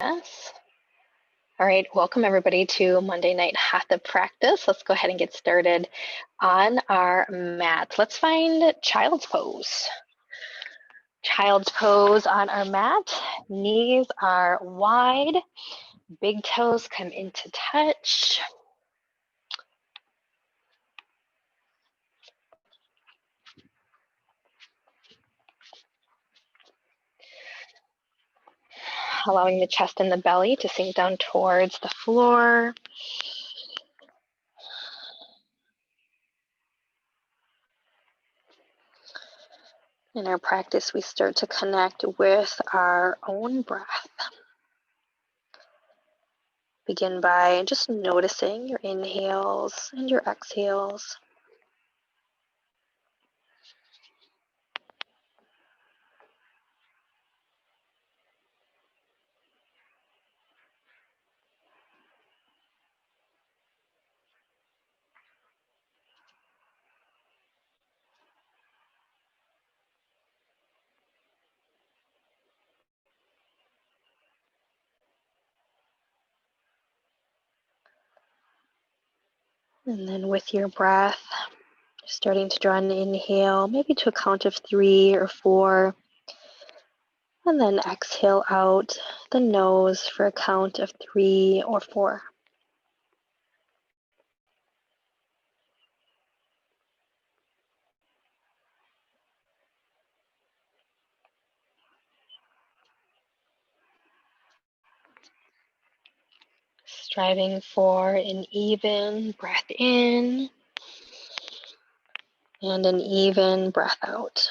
Yes. All right, welcome everybody to Monday Night Hatha practice. Let's go ahead and get started on our mat. Let's find child's pose. Child's pose on our mat. Knees are wide, big toes come into touch. Allowing the chest and the belly to sink down towards the floor. In our practice, we start to connect with our own breath. Begin by just noticing your inhales and your exhales. And then with your breath, starting to draw an inhale, maybe to a count of 3 or 4. And then exhale out the nose for a count of 3 or 4. Striving for an even breath in and an even breath out.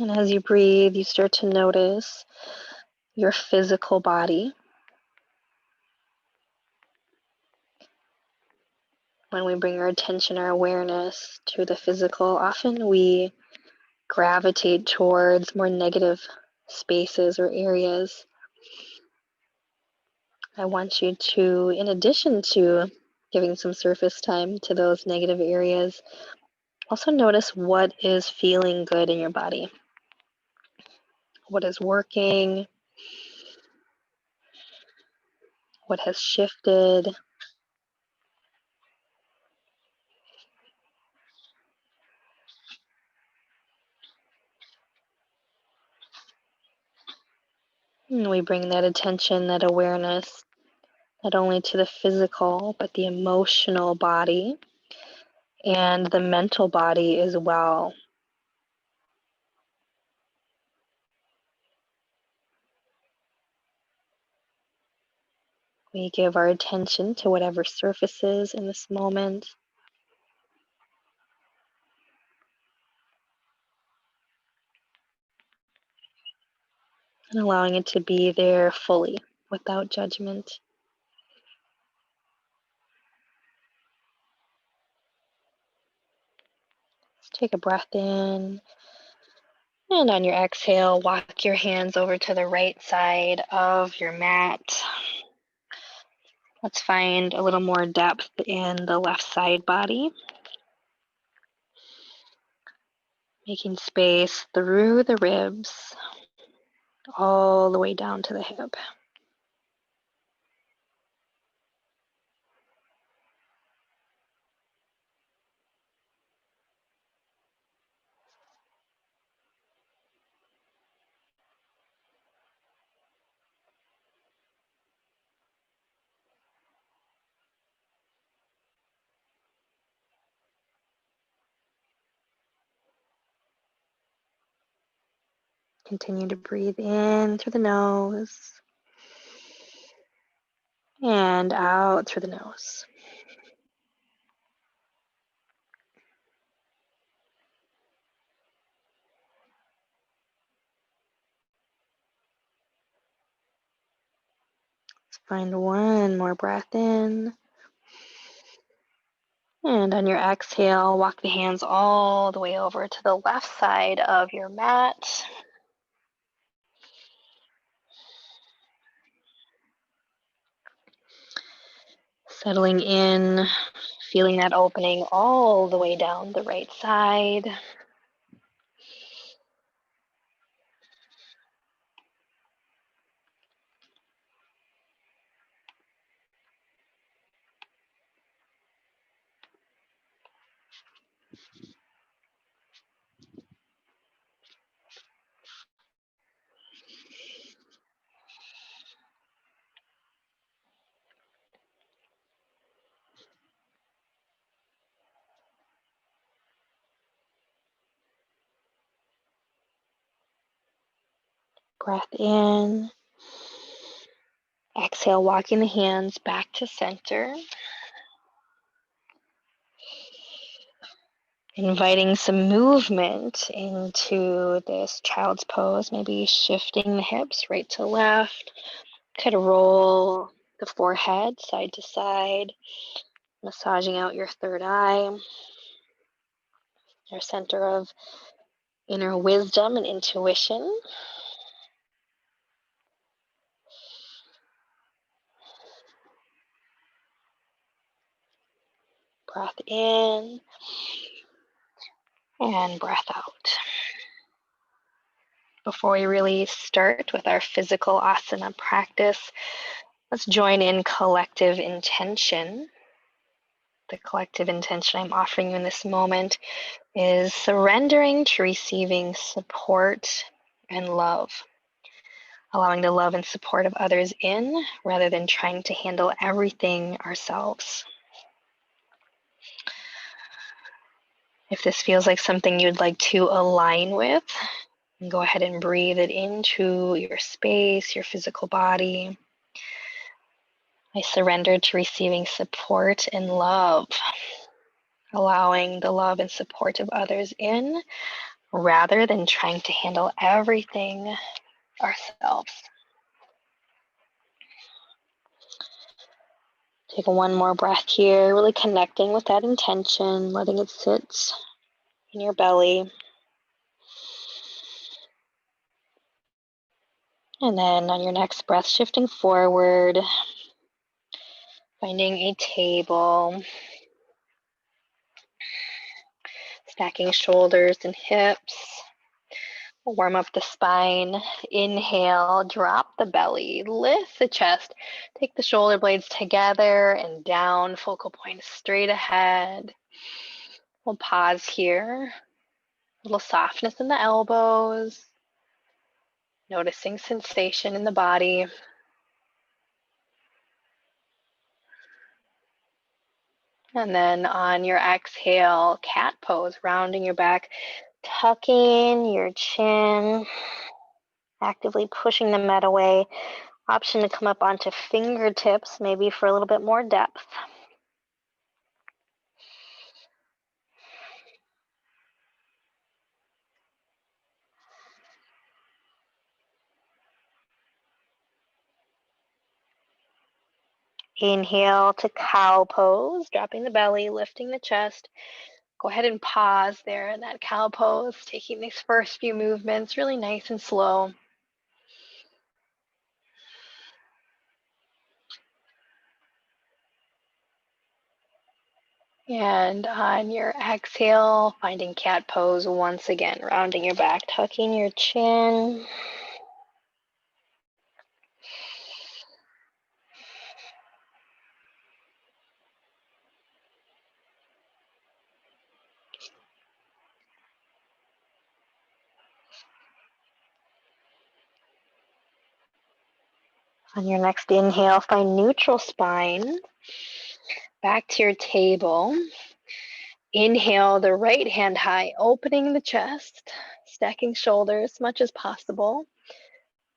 And as you breathe, you start to notice your physical body. When we bring our attention, our awareness to the physical, often we gravitate towards more negative spaces or areas. I want you to, in addition to giving some surface time to those negative areas, also notice what is feeling good in your body. What is working? What has shifted? And we bring that attention, that awareness, not only to the physical, but the emotional body and the mental body as well. We give our attention to whatever surfaces in this moment. And allowing it to be there fully, without judgment. Let's take a breath in. And on your exhale, walk your hands over to the right side of your mat. Let's find a little more depth in the left side body. Making space through the ribs, all the way down to the hip. Continue to breathe in through the nose and out through the nose. Let's find one more breath in And on your exhale, walk the hands all the way over to the left side of your mat. Settling in, feeling that opening all the way down the right side. Breath in. Exhale, walking the hands back to center. Inviting some movement into this child's pose, maybe shifting the hips right to left. Could roll the forehead side to side, massaging out your third eye, your center of inner wisdom and intuition. Breath in and breath out. Before we really start with our physical asana practice, let's join in collective intention. The collective intention I'm offering you in this moment is surrendering to receiving support and love. Allowing the love and support of others in rather than trying to handle everything ourselves. If this feels like something you'd like to align with, go ahead and breathe it into your space, your physical body. I surrender to receiving support and love, allowing the love and support of others in rather than trying to handle everything ourselves. Take one more breath here, really connecting with that intention, letting it sit in your belly. And then on your next breath, shifting forward, finding a table, stacking shoulders and hips. Warm up the spine. Inhale, drop the belly, lift the chest. Take the shoulder blades together and down, focal point straight ahead. We'll pause here. A little softness in the elbows. Noticing sensation in the body. And then on your exhale, cat pose, rounding your back, tucking your chin, actively pushing the mat away. Option to come up onto fingertips, maybe for a little bit more depth. Inhale to cow pose, dropping the belly, lifting the chest. Go ahead and pause there in that cow pose, taking these first few movements really nice and slow. And on your exhale, finding cat pose once again, rounding your back, tucking your chin. On your next inhale, find neutral spine. Back to your table. Inhale the right hand high, opening the chest, stacking shoulders as much as possible.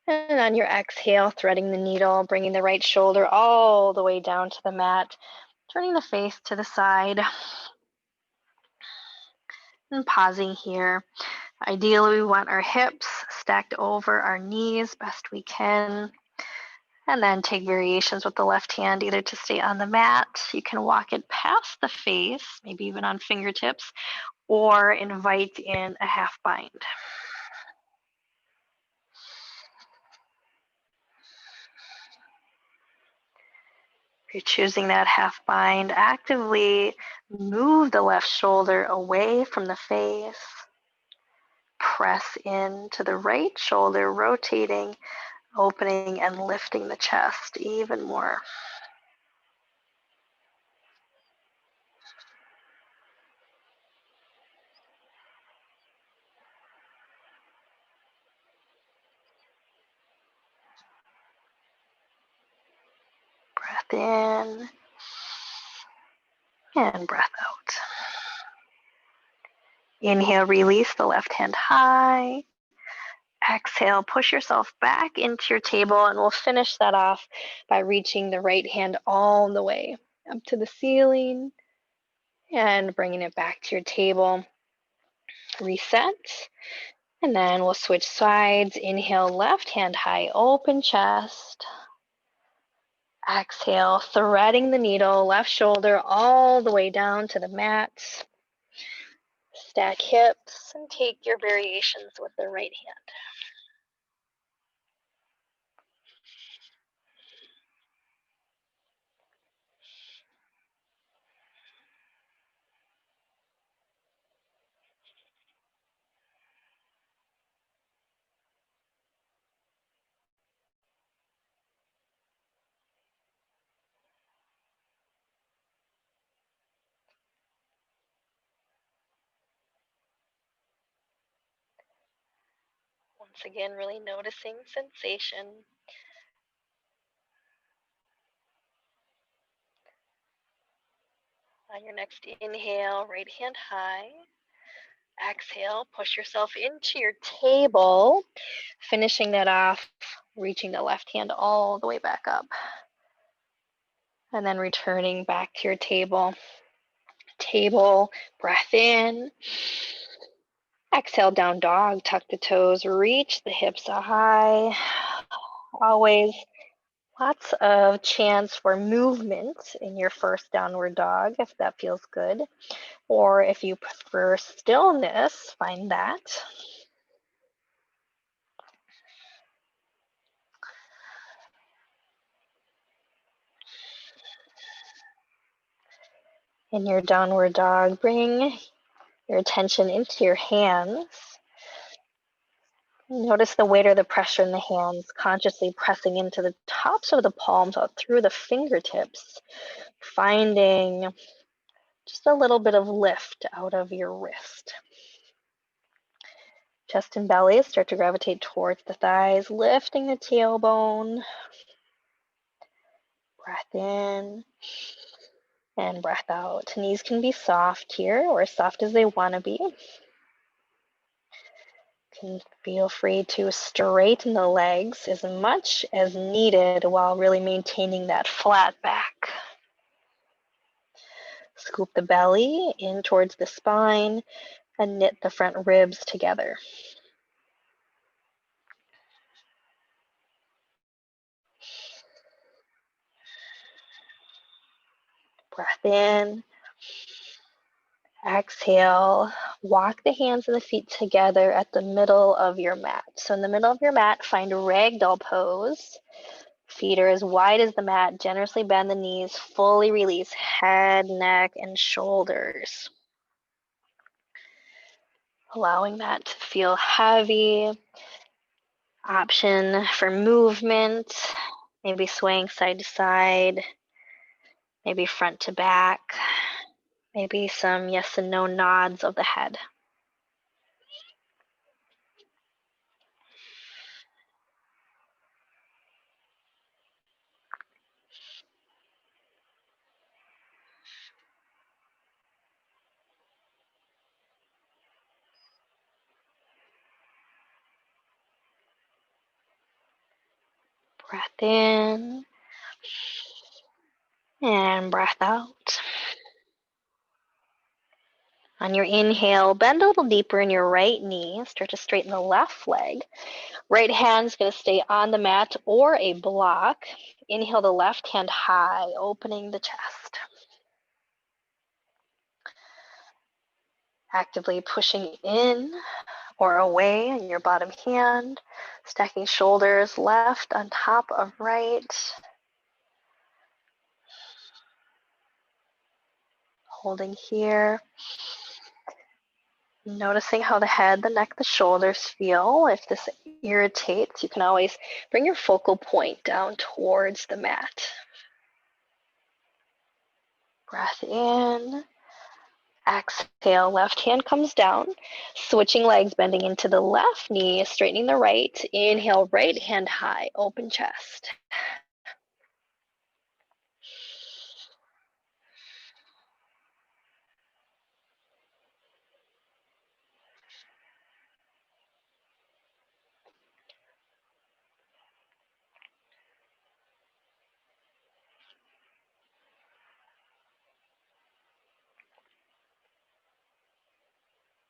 And on your exhale, threading the needle, bringing the right shoulder all the way down to the mat, turning the face to the side. And pausing here. Ideally, we want our hips stacked over our knees best we can. And then take variations with the left hand, either to stay on the mat. You can walk it past the face, maybe even on fingertips, or invite in a half bind. If you're choosing that half bind, actively move the left shoulder away from the face. Press into the right shoulder, rotating, opening, and lifting the chest even more. Breath in and breath out. Inhale, release the left hand high. Exhale, push yourself back into your table, and we'll finish that off by reaching the right hand all the way up to the ceiling and bringing it back to your table. Reset, and then we'll switch sides. Inhale, left hand high, open chest. Exhale, threading the needle, left shoulder all the way down to the mat. Stack hips and take your variations with the right hand. Once again, really noticing sensation. On your next inhale, right hand high. Exhale, push yourself into your table. Finishing that off, reaching the left hand all the way back up. And then returning back to your table. Table, breath in. Exhale, down dog, tuck the toes, reach the hips up high. Always lots of chance for movement in your first downward dog, if that feels good. Or if you prefer stillness, find that. In your downward dog, bring your attention into your hands. Notice the weight or the pressure in the hands, consciously pressing into the tops of the palms out through the fingertips, finding just a little bit of lift out of your wrist. Chest and belly start to gravitate towards the thighs, lifting the tailbone. Breath in and breath out. Knees can be soft here, or as soft as they want to be. Can feel free to straighten the legs as much as needed while really maintaining that flat back. Scoop the belly in towards the spine and knit the front ribs together. Breath in. Exhale, walk the hands and the feet together at the middle of your mat. So in the middle of your mat, find Ragdoll Pose. Feet are as wide as the mat. Generously bend the knees. Fully release head, neck, and shoulders. Allowing that to feel heavy. Option for movement. Maybe swaying side to side. Maybe front to back. Maybe some yes and no nods of the head. Breath in and breath out. On your inhale, bend a little deeper in your right knee. Start to straighten the left leg. Right hand's going to stay on the mat or a block. Inhale the left hand high, opening the chest. Actively pushing in or away in your bottom hand. Stacking shoulders left on top of right. Holding here. Noticing how the head, the neck, the shoulders feel. If this irritates, you can always bring your focal point down towards the mat. Breath in. Exhale, left hand comes down. Switching legs, bending into the left knee, straightening the right. Inhale, right hand high, open chest.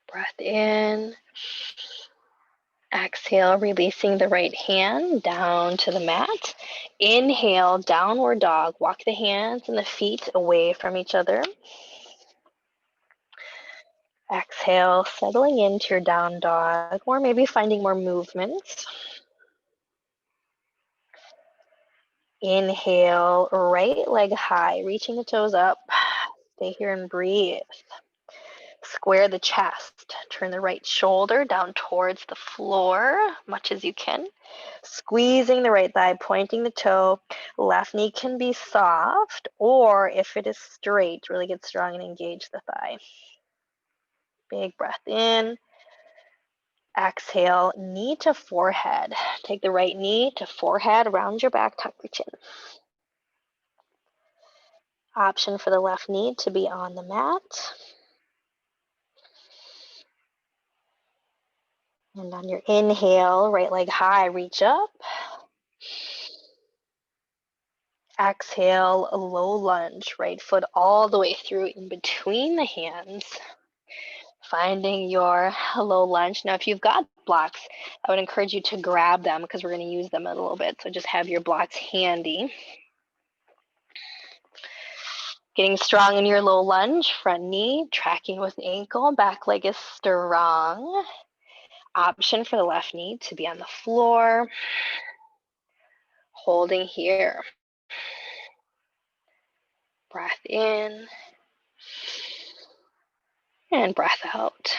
Breath in. Exhale, releasing the right hand down to the mat. Inhale, downward dog. Walk the hands and the feet away from each other. Exhale, settling into your down dog, or maybe finding more movement. Inhale, right leg high, reaching the toes up. Stay here and breathe. Square the chest. Turn the right shoulder down towards the floor, much as you can. Squeezing the right thigh, pointing the toe. Left knee can be soft, or if it is straight, really get strong and engage the thigh. Big breath in. Exhale, knee to forehead. Take the right knee to forehead, round your back, tuck your chin. Option for the left knee to be on the mat. And on your inhale, right leg high, reach up. Exhale, a low lunge, right foot all the way through in between the hands. Finding your low lunge. Now, if you've got blocks, I would encourage you to grab them because we're going to use them a little bit. So just have your blocks handy. Getting strong in your low lunge, front knee, tracking with ankle, back leg is strong. Option for the left knee to be on the floor. Holding here. Breath in. And breath out.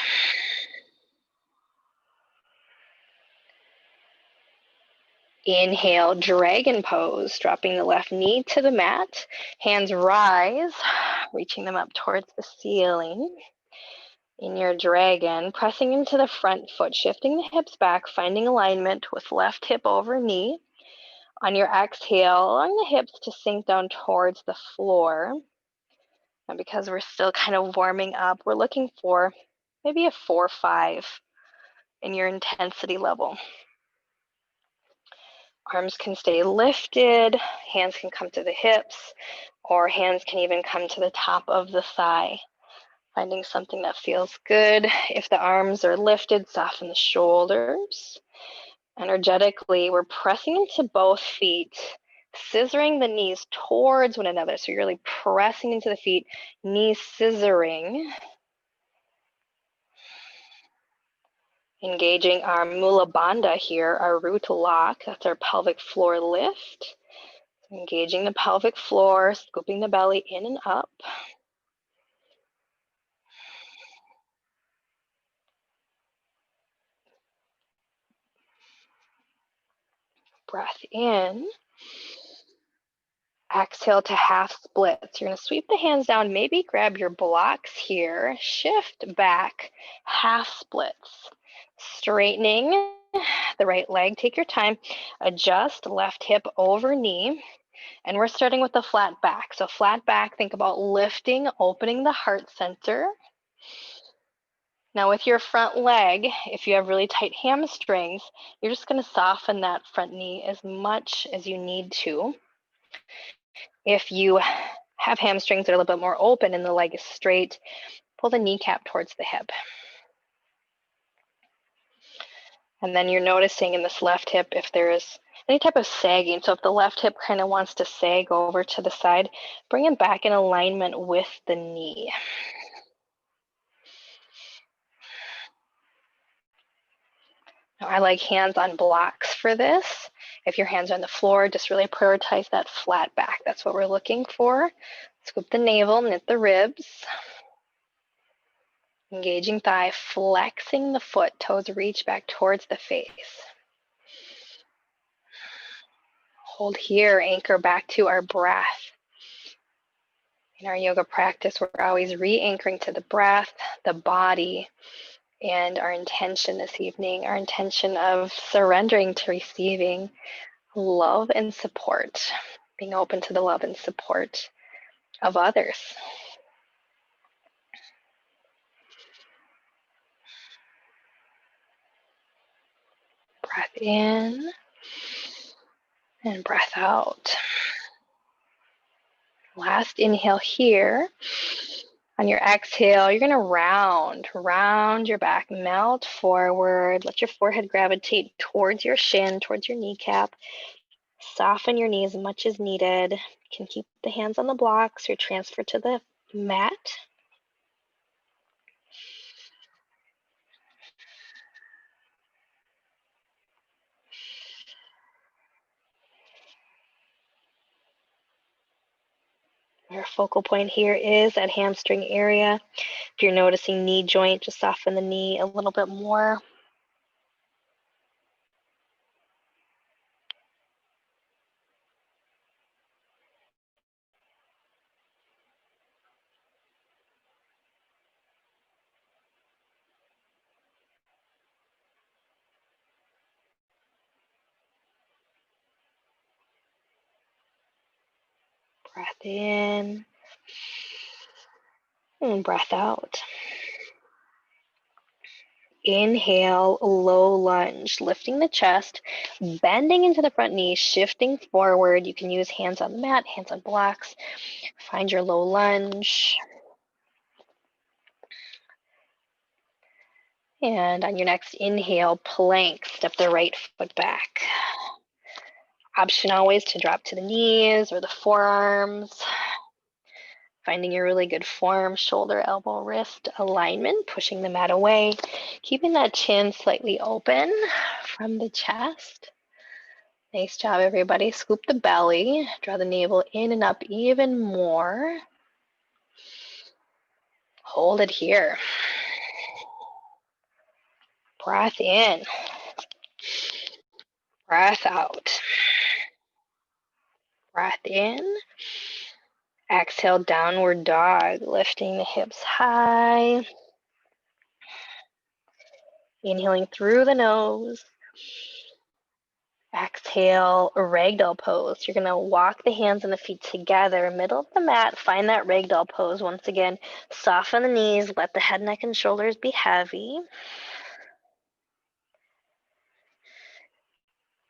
Inhale, dragon pose, dropping the left knee to the mat. Hands rise, reaching them up towards the ceiling. In your dragon, pressing into the front foot, shifting the hips back, finding alignment with left hip over knee. On your exhale, allowing the hips to sink down towards the floor. And because we're still kind of warming up, we're looking for maybe a 4 or 5 in your intensity level. Arms can stay lifted, hands can come to the hips, or hands can even come to the top of the thigh. Finding something that feels good. If the arms are lifted, soften the shoulders. Energetically, we're pressing into both feet, scissoring the knees towards one another. So you're really pressing into the feet, knees scissoring. Engaging our Mula Bandha here, our root lock. That's our pelvic floor lift. Engaging the pelvic floor, scooping the belly in and up. Breath in. Exhale to half splits. You're going to sweep the hands down, maybe grab your blocks here, shift back, half splits. Straightening the right leg, take your time, adjust left hip over knee, and we're starting with the flat back. So flat back, think about lifting, opening the heart center. Now with your front leg, if you have really tight hamstrings, you're just going to soften that front knee as much as you need to. If you have hamstrings that are a little bit more open and the leg is straight, Pull the kneecap towards the hip. And then you're noticing in this left hip if there's any type of sagging. So if the left hip kind of wants to sag over to the side, bring it back in alignment with the knee. Now, I like hands on blocks for this. If your hands are on the floor, just really prioritize that flat back. That's what we're looking for. Scoop the navel, knit the ribs. Engaging thigh, flexing the foot, toes reach back towards the face. Hold here, anchor back to our breath. In our yoga practice, we're always re-anchoring to the breath, the body, and our intention this evening, our intention of surrendering to receiving love and support, being open to the love and support of others. Breath in and breath out. Last inhale here. On your exhale, you're going to round your back, melt forward. Let your forehead gravitate towards your shin, towards your kneecap. Soften your knees as much as needed. You can keep the hands on the blocks or transfer to the mat. Your focal point here is that hamstring area. If you're noticing knee joint, just soften the knee a little bit more. Breath in and breath out. Inhale, low lunge, lifting the chest, bending into the front knee, shifting forward. You can use hands on the mat, hands on blocks. Find your low lunge. And on your next inhale, plank, step the right foot back. Option always to drop to the knees or the forearms. Finding a really good form, shoulder, elbow, wrist alignment, pushing the mat away, keeping that chin slightly open from the chest. Nice job, everybody. Scoop the belly, draw the navel in and up even more. Hold it here. Breath in. Breath out. Breath in. Exhale, downward dog, lifting the hips high. Inhaling through the nose. Exhale, ragdoll pose. You're going to walk the hands and the feet together, middle of the mat. Find that ragdoll pose. Once again, soften the knees. Let the head, neck, and shoulders be heavy.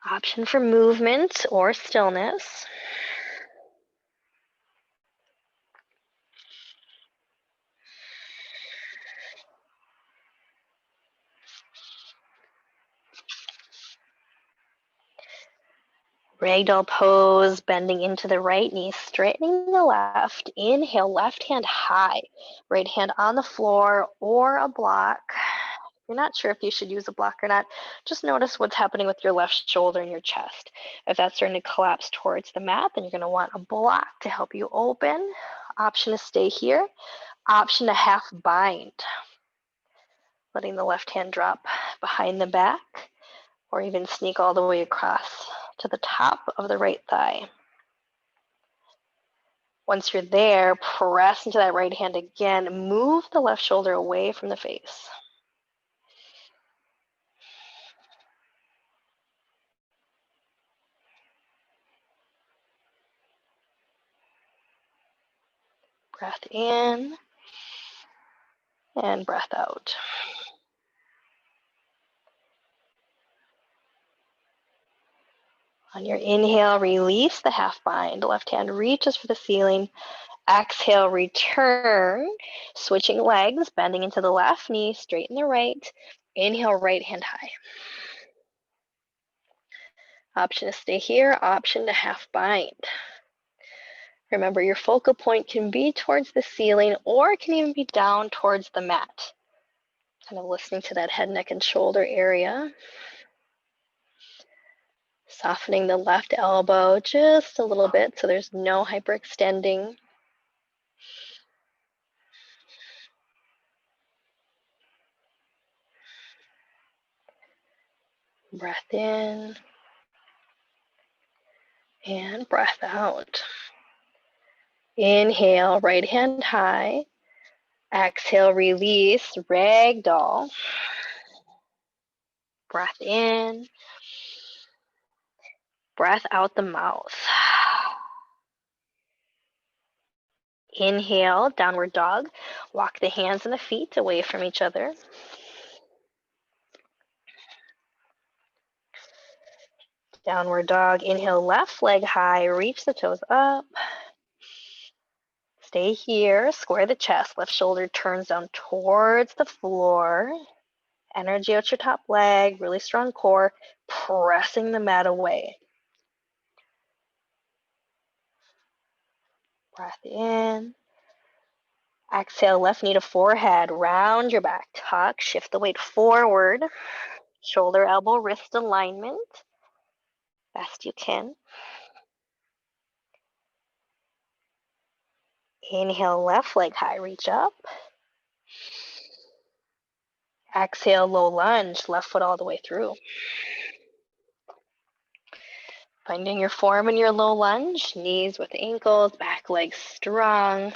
Option for movement or stillness. Ragdoll pose, bending into the right knee, straightening the left. Inhale, left hand high, right hand on the floor or a block. If you're not sure if you should use a block or not, just notice what's happening with your left shoulder and your chest. If that's starting to collapse towards the mat, then you're going to want a block to help you open. Option to stay here. Option to half bind, letting the left hand drop behind the back or even sneak all the way across to the top of the right thigh. Once you're there, press into that right hand again. Move the left shoulder away from the face. Breath in and breath out. On your inhale, release the half bind. Left hand reaches for the ceiling. Exhale, return, switching legs, bending into the left knee, straighten the right. Inhale, right hand high. Option to stay here, option to half bind. Remember, your focal point can be towards the ceiling or it can even be down towards the mat. Kind of listening to that head, neck, and shoulder area. Softening the left elbow just a little bit so there's no hyperextending. Breath in and breath out. Inhale, right hand high. Exhale, release, ragdoll. Breath in. Breath out the mouth. Inhale, downward dog. Walk the hands and the feet away from each other. Downward dog. Inhale, left leg high. Reach the toes up. Stay here. Square the chest. Left shoulder turns down towards the floor. Energy out your top leg. Really strong core. Pressing the mat away. Breath in. Exhale, left knee to forehead. Round your back. Tuck. Shift the weight forward. Shoulder, elbow, wrist alignment. Best you can. Inhale, left leg high. Reach up. Exhale, low lunge. Left foot all the way through. Finding your form in your low lunge. Knees with ankles. Back legs strong.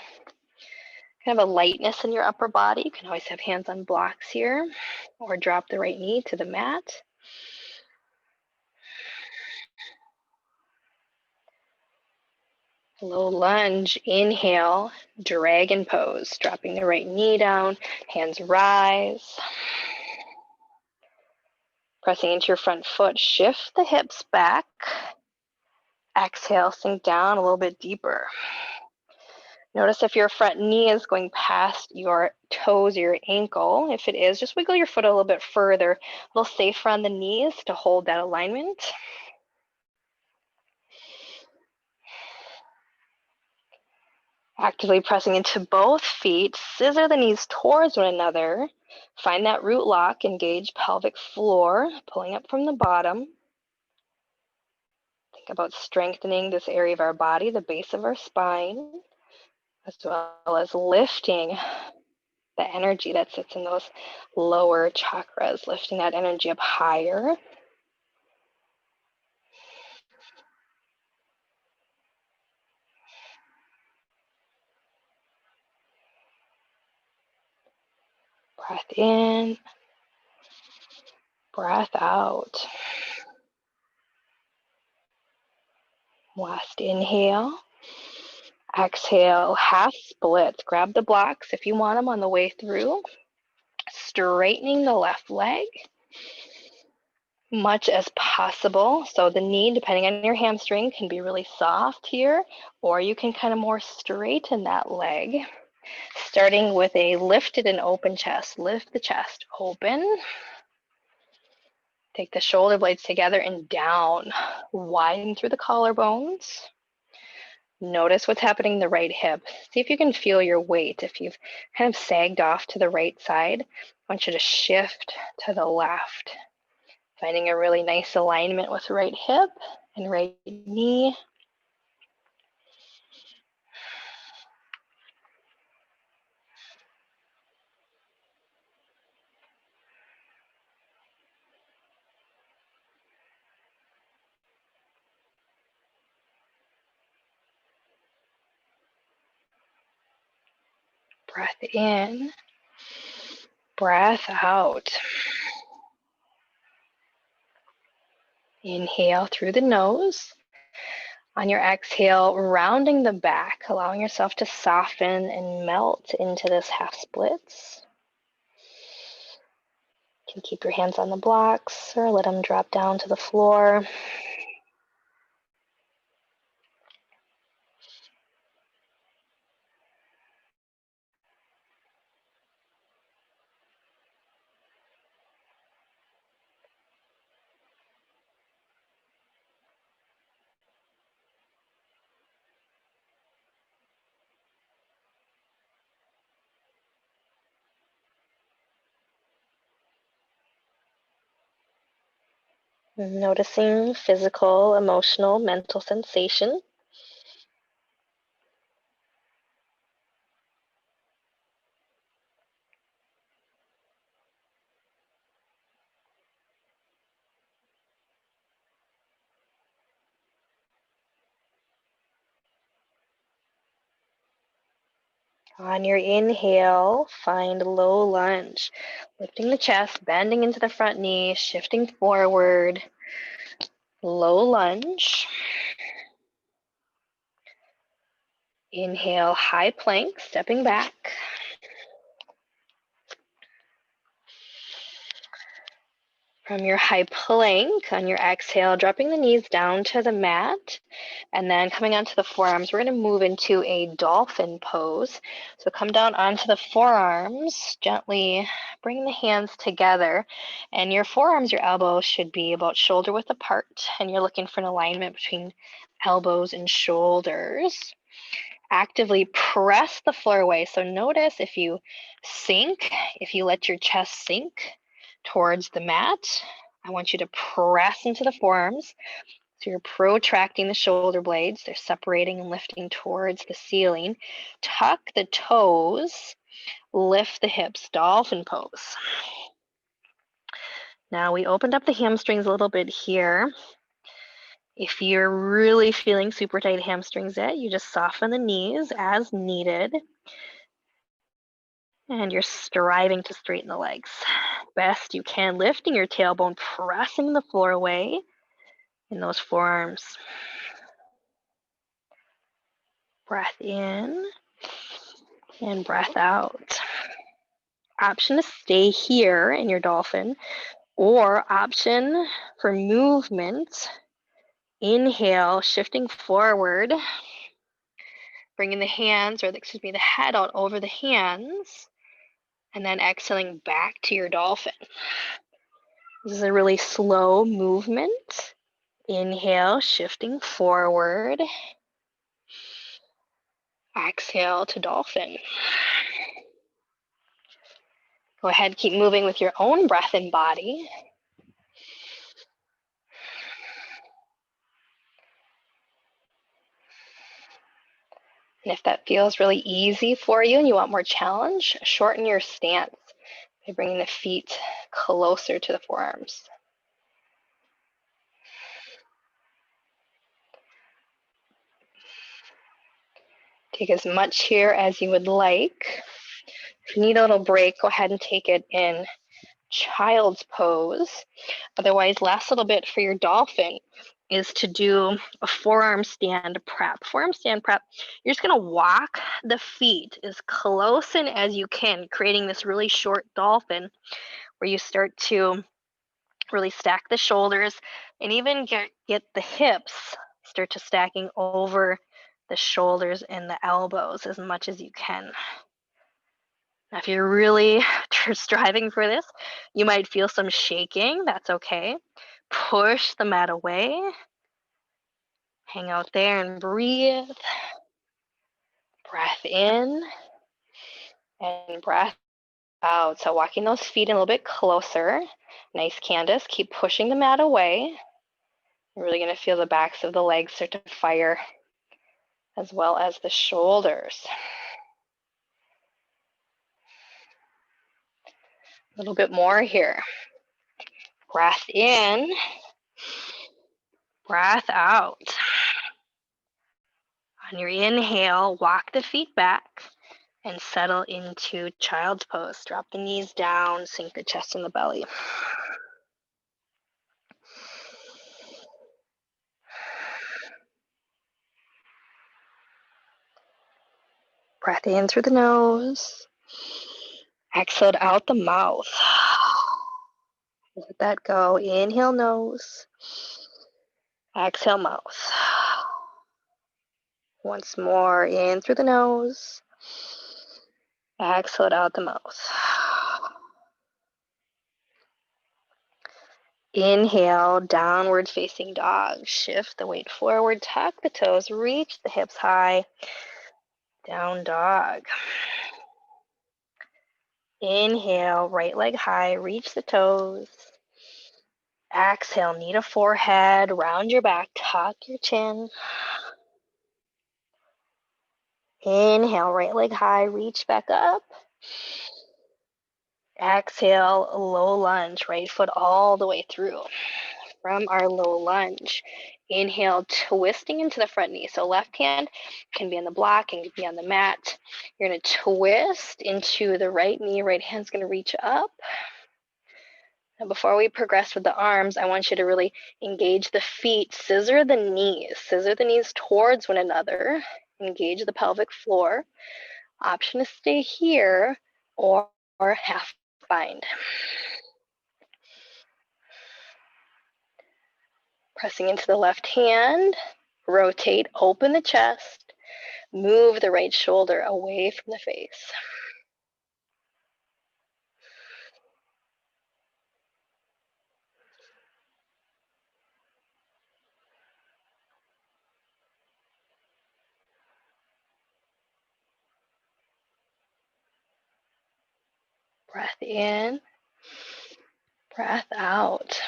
Kind of a lightness in your upper body. You can always have hands on blocks here or drop the right knee to the mat. Low lunge, inhale, dragon pose, dropping the right knee down, hands rise. Pressing into your front foot, shift the hips back. Exhale, sink down a little bit deeper. Notice if your front knee is going past your toes or your ankle. If it is, just wiggle your foot a little bit further, a little safer on the knees to hold that alignment. Actively pressing into both feet, scissor the knees towards one another. Find that root lock, engage pelvic floor, pulling up from the bottom. Think about strengthening this area of our body, the base of our spine, as well as lifting the energy that sits in those lower chakras, lifting that energy up higher. Breath in, breath out. Last inhale. Exhale, half splits. Grab the blocks if you want them on the way through. Straightening the left leg much as possible. So the knee, depending on your hamstring, can be really soft here, or you can kind of more straighten that leg. Starting with a lifted and open chest. Lift the chest open. Take the shoulder blades together and down. Widen through the collarbones. Notice what's happening in the right hip. See if you can feel your weight. If you've kind of sagged off to the right side, I want you to shift to the left. Finding a really nice alignment with right hip and right knee. Breath in, breath out. Inhale through the nose. On your exhale, rounding the back, allowing yourself to soften and melt into this half splits. You can keep your hands on the blocks or let them drop down to the floor. Noticing physical, emotional, mental sensation. On your inhale, find low lunge, lifting the chest, bending into the front knee, shifting forward, low lunge. Inhale, high plank, stepping back. From your high plank, on your exhale, dropping the knees down to the mat, and then coming onto the forearms, we're going to move into a dolphin pose. So come down onto the forearms, gently bring the hands together, and your forearms, your elbows should be about shoulder width apart, and you're looking for an alignment between elbows and shoulders. Actively press the floor away. So notice if you sink, if you let your chest sink towards the mat, I want you to press into the forearms. So you're protracting the shoulder blades. They're separating and lifting towards the ceiling. Tuck the toes, lift the hips, dolphin pose. Now we opened up the hamstrings a little bit here. If you're really feeling super tight hamstrings yet, you just soften the knees as needed. And you're striving to straighten the legs. Best you can, lifting your tailbone, pressing the floor away in those forearms. Breath in and breath out. Option to stay here in your dolphin, or option for movement. Inhale, shifting forward, bringing the hands, or the head out over the hands, and then exhaling back to your dolphin. This is a really slow movement. Inhale, shifting forward. Exhale to dolphin. Go ahead, keep moving with your own breath and body. And if that feels really easy for you and you want more challenge, shorten your stance by bringing the feet closer to the forearms. Take as much here as you would like. If you need a little break, go ahead and take it in child's pose. Otherwise, last little bit for your dolphin is to do a forearm stand prep. Forearm stand prep, you're just going to walk the feet as close in as you can, creating this really short dolphin where you start to really stack the shoulders and even get the hips start to stacking over the shoulders and the elbows as much as you can. Now, if you're really striving for this, you might feel some shaking. That's okay. Push the mat away. Hang out there and breathe. Breath in and breath out. So walking those feet in a little bit closer. Nice, Candace. Keep pushing the mat away. You're really going to feel the backs of the legs start to fire, as well as the shoulders. A little bit more here. Breath in, breath out. On your inhale, walk the feet back and settle into child's pose. Drop the knees down, sink the chest in the belly. Breath in through the nose. Exhale out the mouth. Let that go. Inhale, nose. Exhale, mouth. Once more, in through the nose. Exhale out the mouth. Inhale, downward facing dog. Shift the weight forward, tuck the toes, reach the hips high. Down dog. Inhale, right leg high, reach the toes. Exhale, knee to forehead, round your back, tuck your chin. Inhale, right leg high, reach back up. Exhale, low lunge, right foot all the way through. From our low lunge, inhale, twisting into the front knee. So left hand can be on the block and can be on the mat. You're going to twist into the right knee. Right hand's going to reach up. And before we progress with the arms, I want you to really engage the feet. Scissor the knees towards one another. Engage the pelvic floor. Option to stay here or half bind. Pressing into the left hand, rotate, open the chest, move the right shoulder away from the face. Breath in, breath out.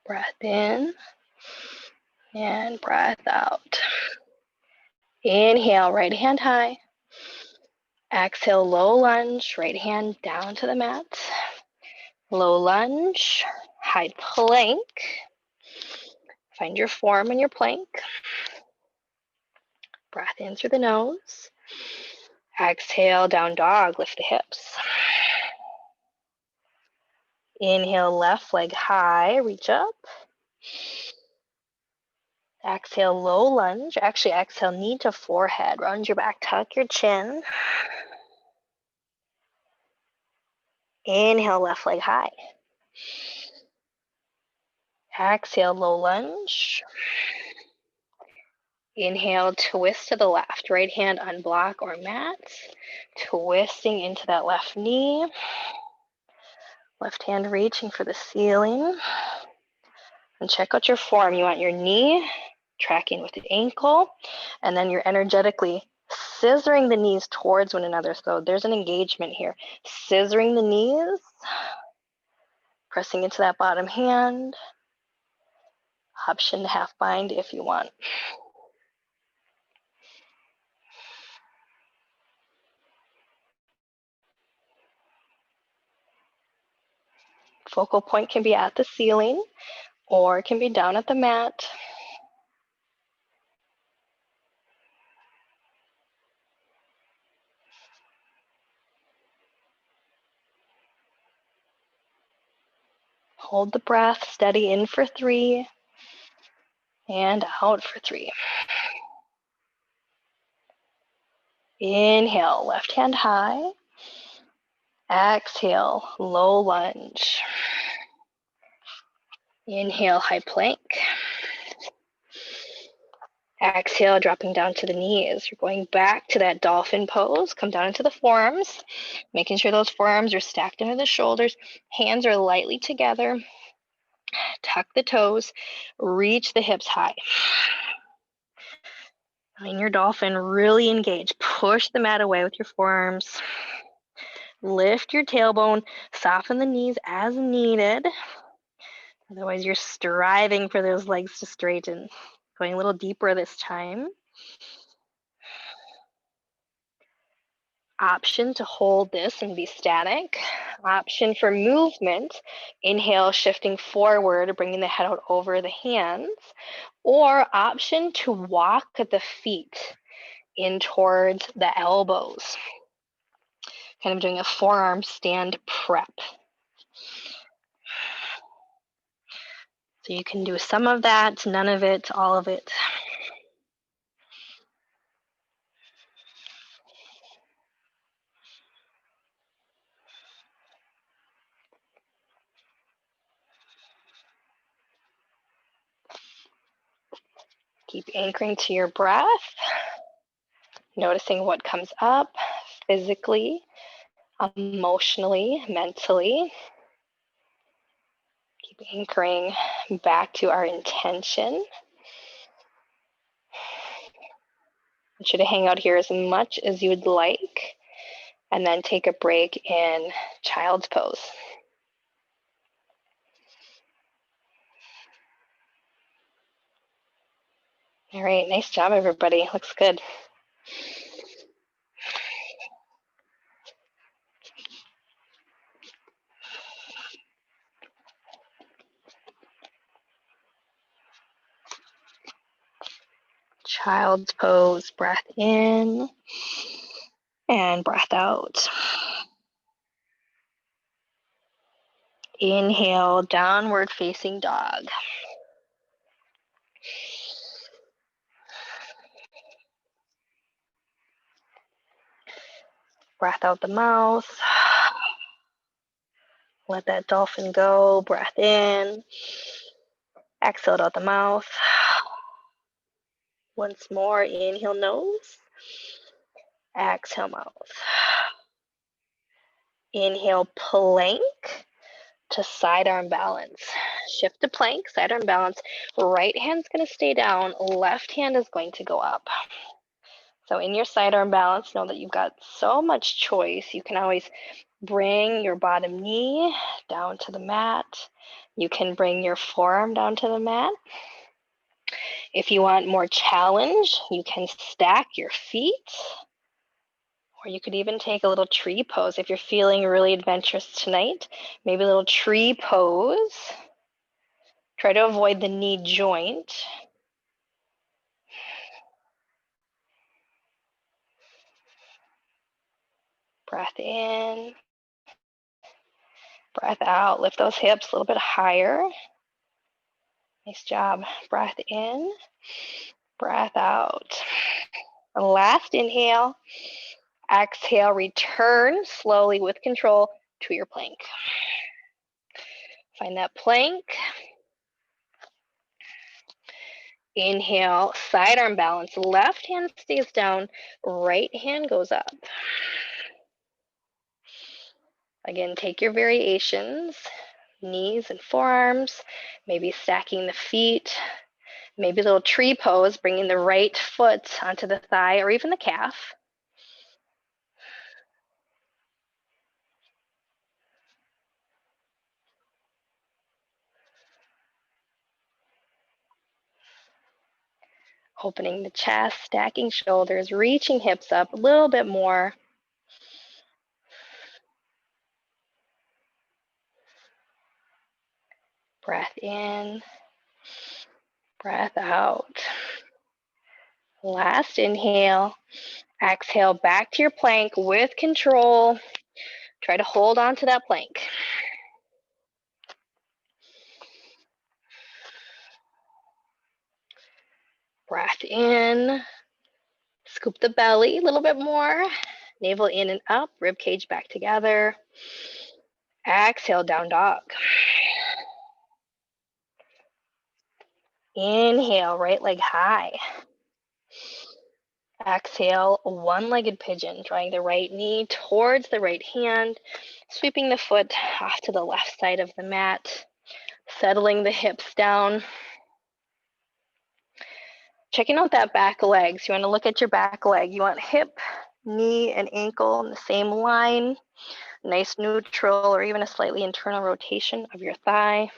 Breath in and breath out. Inhale, right hand high. Exhale, low lunge, right hand down to the mat. Low lunge, high plank. Find your form in your plank. Breath in through the nose. Exhale, down dog, lift the hips. Inhale, left leg high, reach up. Exhale, low lunge. Actually, exhale, knee to forehead. Round your back, tuck your chin. Inhale, left leg high. Exhale, low lunge. Inhale, twist to the left. Right hand on block or mat. Twisting into that left knee. Left hand reaching for the ceiling. And check out your form. You want your knee tracking with the ankle, and then you're energetically scissoring the knees towards one another. So there's an engagement here. Scissoring the knees, pressing into that bottom hand. Option to half bind if you want. Focal point can be at the ceiling or it can be down at the mat. Hold the breath, steady in for 3 and out for 3. Inhale, left hand high. Exhale, low lunge. Inhale, high plank. Exhale, dropping down to the knees. You're going back to that dolphin pose. Come down into the forearms, making sure those forearms are stacked under the shoulders. Hands are lightly together. Tuck the toes. Reach the hips high. In your dolphin, really engage. Push the mat away with your forearms. Lift your tailbone. Soften the knees as needed. Otherwise, you're striving for those legs to straighten. Going a little deeper this time. Option to hold this and be static. Option for movement. Inhale, shifting forward, bringing the head out over the hands. Or option to walk the feet in towards the elbows. Kind of doing a forearm stand prep. So you can do some of that, none of it, all of it. Keep anchoring to your breath, noticing what comes up physically, emotionally, mentally. Keep anchoring back to our intention. I want you to hang out here as much as you would like, and then take a break in child's pose. All right, nice job, everybody. Looks good. Child's pose, breath in and breath out. Inhale, downward facing dog. Breath out the mouth. Let that dolphin go. Breath in. Exhale out the mouth. Once more, inhale nose. Exhale mouth. Inhale plank to side arm balance. Shift to plank, side arm balance. Right hand's going to stay down. Left hand is going to go up. So in your side arm balance, know that you've got so much choice. You can always bring your bottom knee down to the mat. You can bring your forearm down to the mat. If you want more challenge, you can stack your feet. Or you could even take a little tree pose if you're feeling really adventurous tonight. Maybe a little tree pose. Try to avoid the knee joint. Breath in. Breath out. Lift those hips a little bit higher. Nice job. Breath in. Breath out. Last inhale. Exhale. Return slowly with control to your plank. Find that plank. Inhale, side arm balance. Left hand stays down, right hand goes up. Again, take your variations, knees and forearms, maybe stacking the feet, maybe a little tree pose, bringing the right foot onto the thigh or even the calf. Opening the chest, stacking shoulders, reaching hips up a little bit more. Breath in, breath out. Last inhale. Exhale back to your plank with control. Try to hold on to that plank. Breath in. Scoop the belly a little bit more. Navel in and up, rib cage back together. Exhale, down dog. Inhale, right leg high. Exhale, one-legged pigeon, drawing the right knee towards the right hand, sweeping the foot off to the left side of the mat, settling the hips down. Checking out that back leg. So you want to look at your back leg. You want hip, knee, and ankle in the same line. Nice neutral or even a slightly internal rotation of your thigh.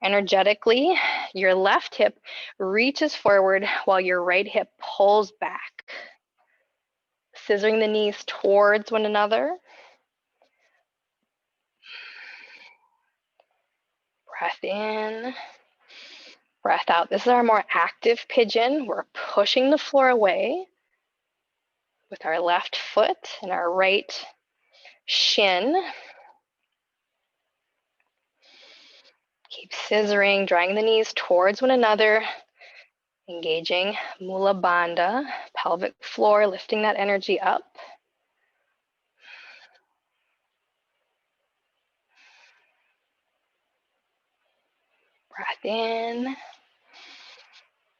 Energetically, your left hip reaches forward while your right hip pulls back. Scissoring the knees towards one another. Breath in, breath out. This is our more active pigeon. We're pushing the floor away with our left foot and our right shin. Keep scissoring, drawing the knees towards one another, engaging Mula Bandha, pelvic floor, lifting that energy up. Breath in,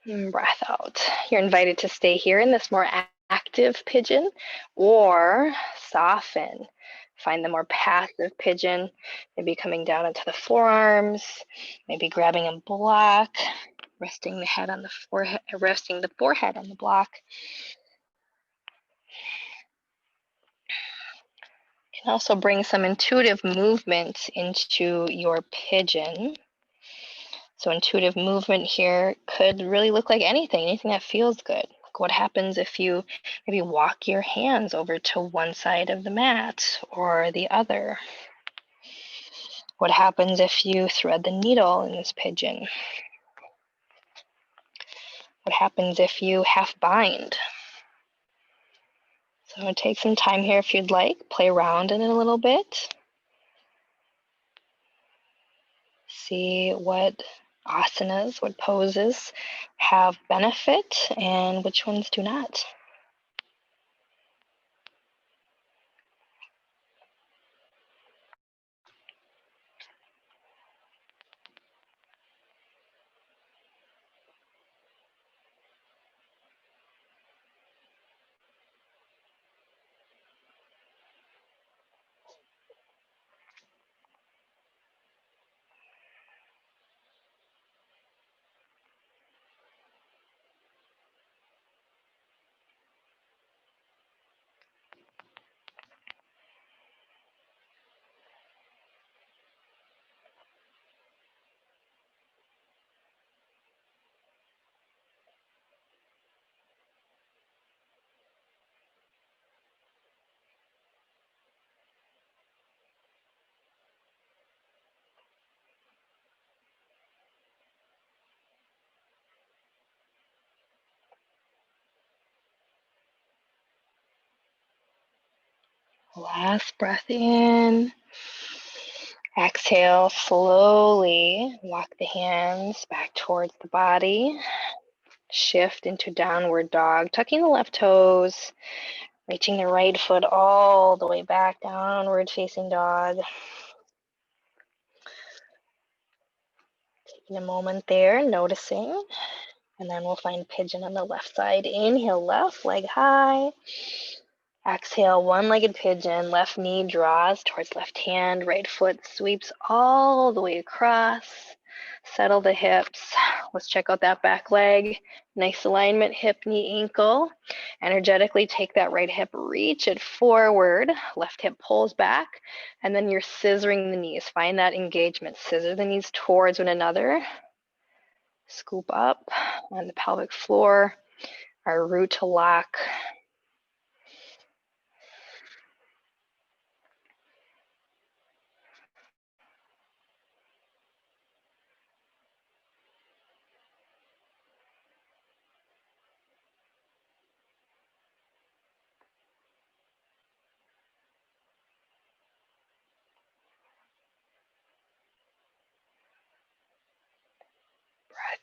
and breath out. You're invited to stay here in this more active pigeon or soften. Find the more passive pigeon, maybe coming down into the forearms, maybe grabbing a block, resting the head on the forehead, resting the forehead on the block. You can also bring some intuitive movement into your pigeon. So intuitive movement here could really look like anything that feels good. What happens if you maybe walk your hands over to one side of the mat or the other? What happens if you thread the needle in this pigeon? What happens if you half bind? So take some time here if you'd like, play around in it a little bit. See what asanas, what poses have benefit and which ones do not. Last breath in. Exhale, slowly walk the hands back towards the body. Shift into downward dog, tucking the left toes, reaching the right foot all the way back, downward facing dog. Taking a moment there, noticing. And then we'll find pigeon on the left side. Inhale, left leg high. Exhale, one-legged pigeon. Left knee draws towards left hand. Right foot sweeps all the way across. Settle the hips. Let's check out that back leg. Nice alignment, hip, knee, ankle. Energetically take that right hip, reach it forward. Left hip pulls back. And then you're scissoring the knees. Find that engagement. Scissor the knees towards one another. Scoop up on the pelvic floor. Our root to lock.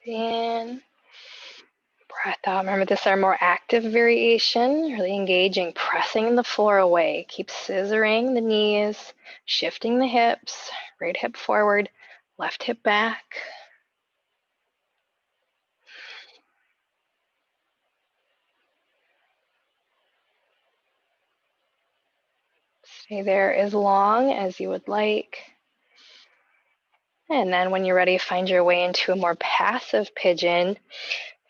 Breath in, breath out. Remember, this is our more active variation, really engaging, pressing the floor away. Keep scissoring the knees, shifting the hips, right hip forward, left hip back. Stay there as long as you would like. And then when you're ready, find your way into a more passive pigeon.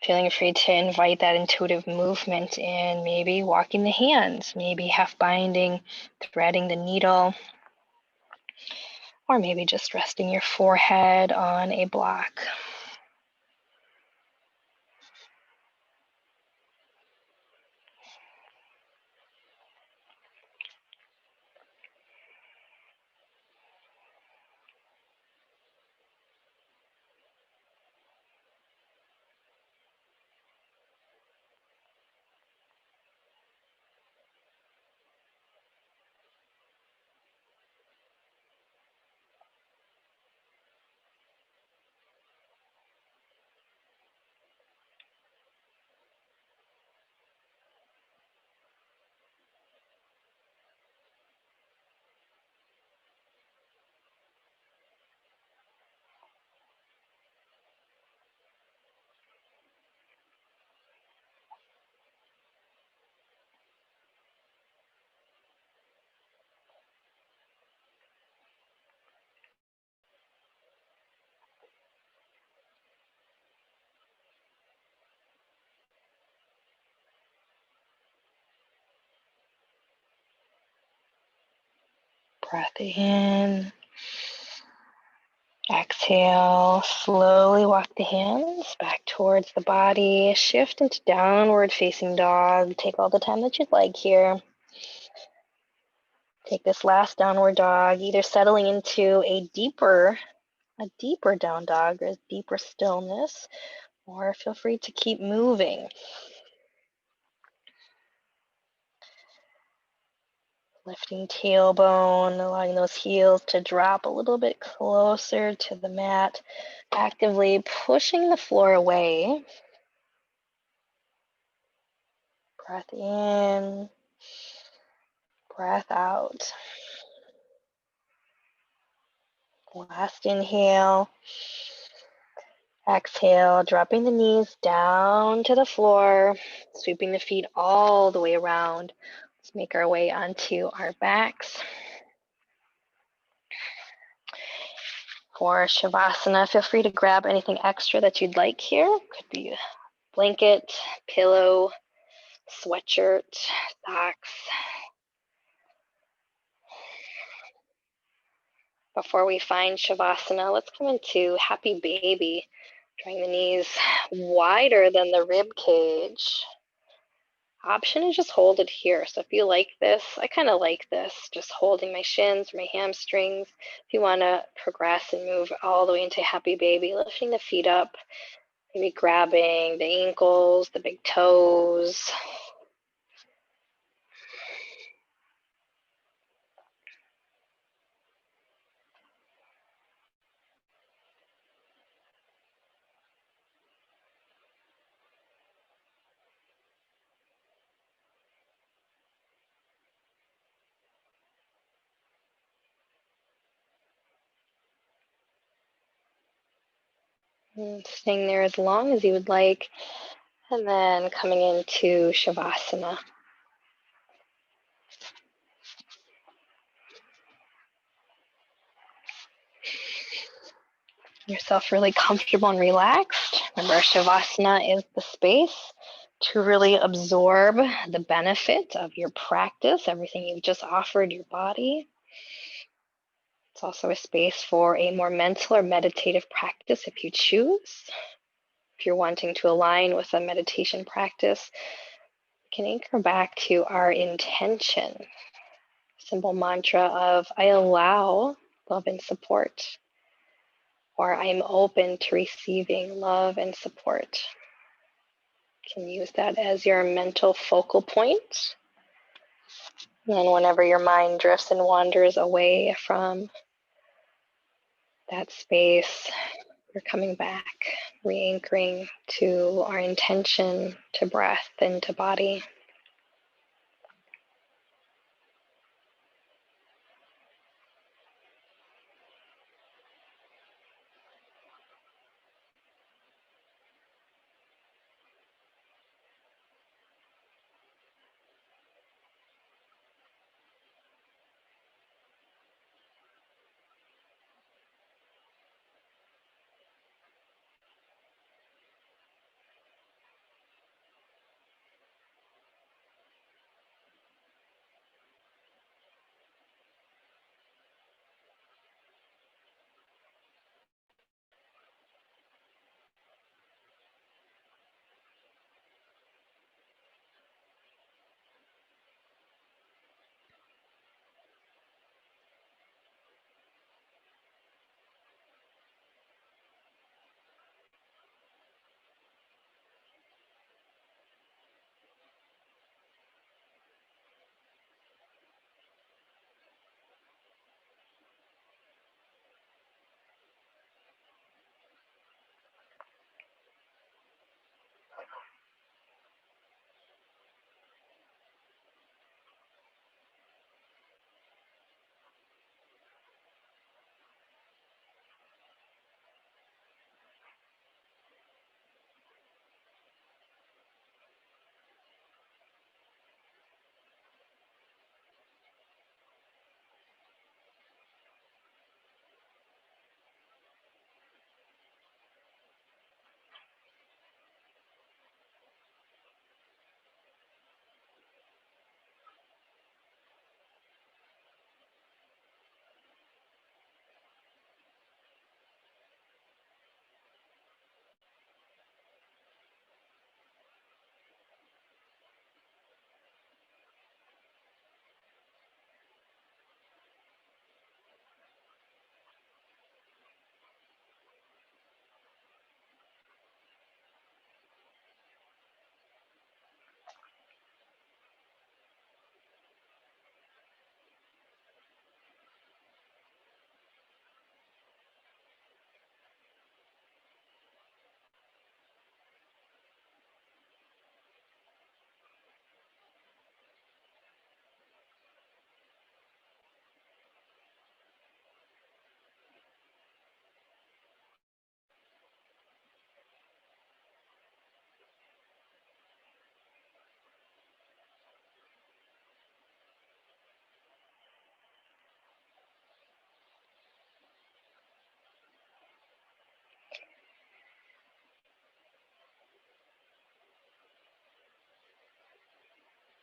Feeling free to invite that intuitive movement in, maybe walking the hands, maybe half binding, threading the needle, or maybe just resting your forehead on a block. Breath in, Exhale, slowly walk the hands back towards the body. Shift into downward facing dog. Take all the time that you'd like here. Take this last downward dog, either settling into a deeper down dog or a deeper stillness, or feel free to keep moving. Lifting tailbone, allowing those heels to drop a little bit closer to the mat, actively pushing the floor away. Breath in, breath out. Last inhale. Exhale, dropping the knees down to the floor, sweeping the feet all the way around. Let's make our way onto our backs. For Shavasana, feel free to grab anything extra that you'd like here. Could be a blanket, pillow, sweatshirt, socks. Before we find Shavasana, let's come into Happy Baby, drawing the knees wider than the rib cage. Option is just hold it here. So if you like this, I kind of like this, just holding my shins, my hamstrings. If you want to progress and move all the way into Happy Baby, lifting the feet up, maybe grabbing the ankles, the big toes. And staying there as long as you would like. And then coming into Shavasana. Yourself really comfortable and relaxed. Remember, Shavasana is the space to really absorb the benefit of your practice, everything you've just offered your body. It's also a space for a more mental or meditative practice if you choose. If you're wanting to align with a meditation practice, you can anchor back to our intention. Simple mantra of I allow love and support, or I'm open to receiving love and support. You can use that as your mental focal point. And whenever your mind drifts and wanders away from that space, we're coming back, re-anchoring to our intention, to breath, and to body.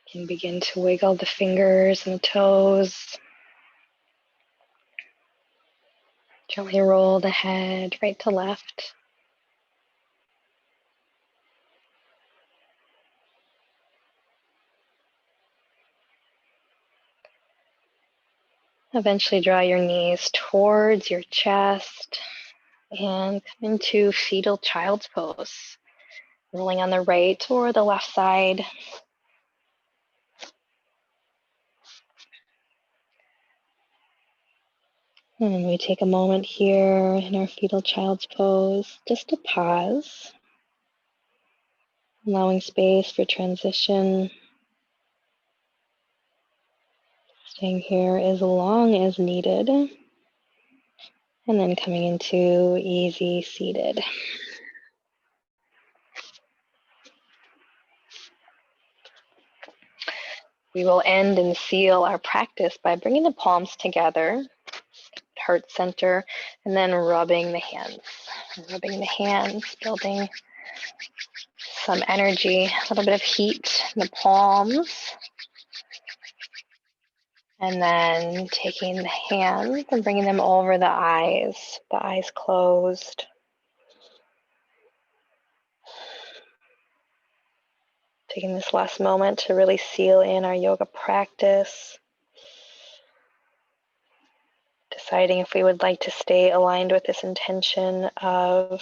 You can begin to wiggle the fingers and the toes. Gently roll the head right to left. Eventually draw your knees towards your chest and come into Fetal Child's Pose. Rolling on the right or the left side. And we take a moment here in our Fetal Child's Pose just to pause, allowing space for transition. Staying here as long as needed. And then coming into easy seated. We will end and seal our practice by bringing the palms together, heart center, and then rubbing the hands. Rubbing the hands, building some energy, a little bit of heat in the palms. And then taking the hands and bringing them over the eyes closed. Taking this last moment to really seal in our yoga practice. Deciding if we would like to stay aligned with this intention of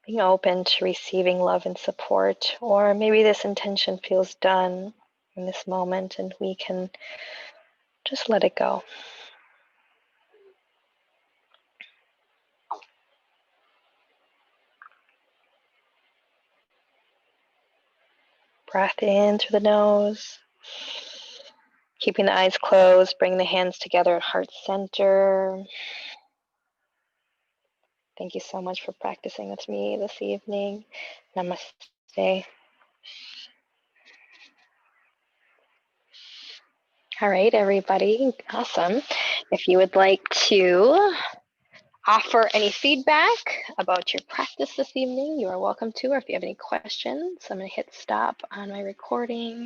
being open to receiving love and support, or maybe this intention feels done in this moment and we can just let it go. Breath in through the nose. Keeping the eyes closed, bring the hands together at heart center. Thank you so much for practicing with me this evening. Namaste. All right, everybody. Awesome. If you would like to offer any feedback about your practice this evening, you are welcome to. Or if you have any questions, I'm going to hit stop on my recording.